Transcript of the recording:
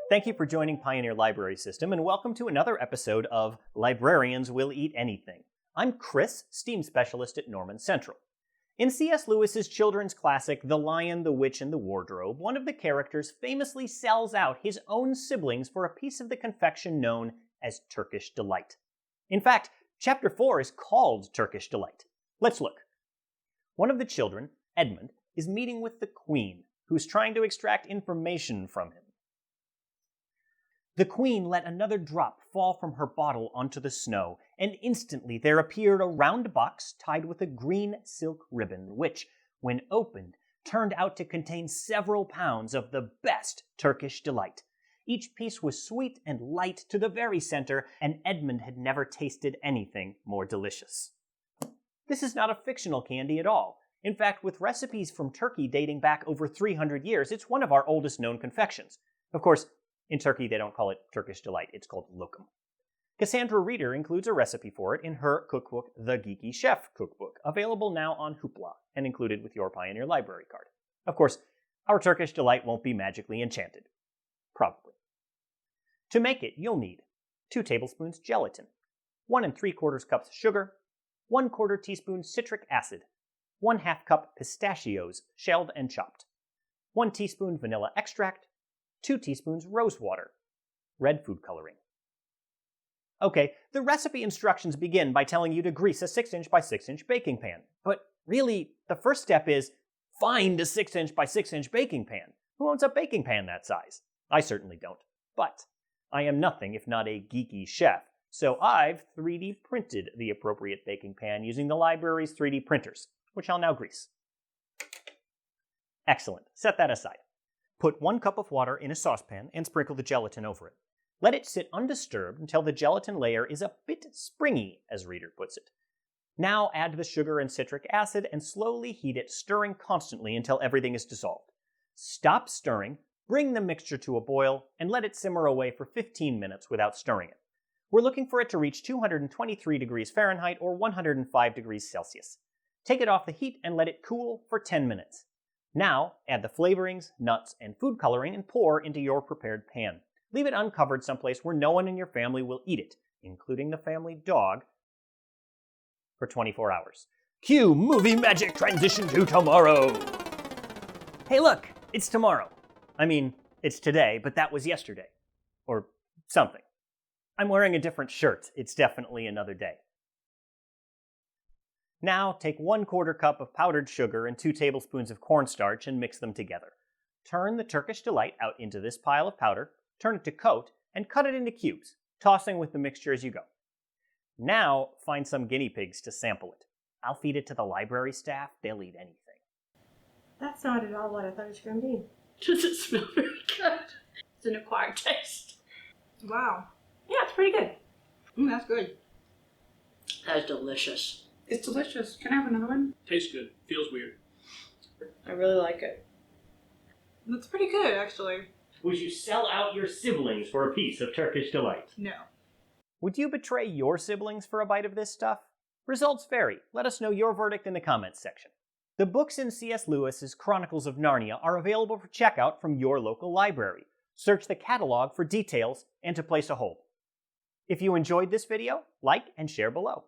Thank you for joining Pioneer Library System, and welcome to another episode of Librarians Will Eat Anything. I'm Chris, STEAM Specialist at Norman Central. In C.S. Lewis's children's classic, The Lion, the Witch, and the Wardrobe, one of the characters famously sells out his own siblings for a piece of the confection known as Turkish Delight. In fact, Chapter 4 is called Turkish Delight. Let's look. One of the children, Edmund, is meeting with the Queen, who's trying to extract information from him. The Queen let another drop fall from her bottle onto the snow, and instantly there appeared a round box tied with a green silk ribbon, which, when opened, turned out to contain several pounds of the best Turkish Delight. Each piece was sweet and light to the very center, and Edmund had never tasted anything more delicious. This is not a fictional candy at all. In fact, with recipes from Turkey dating back over 300 years, it's one of our oldest known confections. Of course, in Turkey, they don't call it Turkish Delight, it's called lokum. Cassandra Reeder includes a recipe for it in her cookbook, The Geeky Chef Cookbook, available now on Hoopla and included with your Pioneer Library card. Of course, our Turkish Delight won't be magically enchanted. Probably. To make it, you'll need 2 tablespoons gelatin, 1 3/4 cups sugar, 1/4 teaspoon citric acid, 1/2 cup pistachios, shelled and chopped, 1 teaspoon vanilla extract, 2 teaspoons rose water, red food coloring. Okay, the recipe instructions begin by telling you to grease a 6-inch by 6-inch baking pan. But really, the first step is find a 6-inch by 6-inch baking pan. Who owns a baking pan that size? I certainly don't. But I am nothing if not a geeky chef, so I've 3D printed the appropriate baking pan using the library's 3D printers, which I'll now grease. Excellent. Set that aside. Put 1 cup of water in a saucepan and sprinkle the gelatin over it. Let it sit undisturbed until the gelatin layer is a bit springy, as Reeder puts it. Now add the sugar and citric acid and slowly heat it, stirring constantly until everything is dissolved. Stop stirring, bring the mixture to a boil, and let it simmer away for 15 minutes without stirring it. We're looking for it to reach 223 degrees Fahrenheit or 105 degrees Celsius. Take it off the heat and let it cool for 10 minutes. Now, add the flavorings, nuts, and food coloring and pour into your prepared pan. Leave it uncovered someplace where no one in your family will eat it, including the family dog, for 24 hours. Cue movie magic transition to tomorrow! Hey look, it's tomorrow. I mean, it's today, but that was yesterday. Or something. I'm wearing a different shirt. It's definitely another day. Now, take 1/4 cup of powdered sugar and 2 tablespoons of cornstarch and mix them together. Turn the Turkish Delight out into this pile of powder, turn it to coat, and cut it into cubes, tossing with the mixture as you go. Now, find some guinea pigs to sample it. I'll feed it to the library staff. They'll eat anything. That's not at all what I thought it was going to be. Does it smell very good? It's an acquired taste. Wow. Yeah, it's pretty good. That's good. That's delicious. It's delicious. Can I have another one? Tastes good. Feels weird. I really like it. That's pretty good, actually. Would you sell out your siblings for a piece of Turkish Delight? No. Would you betray your siblings for a bite of this stuff? Results vary. Let us know your verdict in the comments section. The books in C.S. Lewis's Chronicles of Narnia are available for checkout from your local library. Search the catalog for details and to place a hold. If you enjoyed this video, like and share below.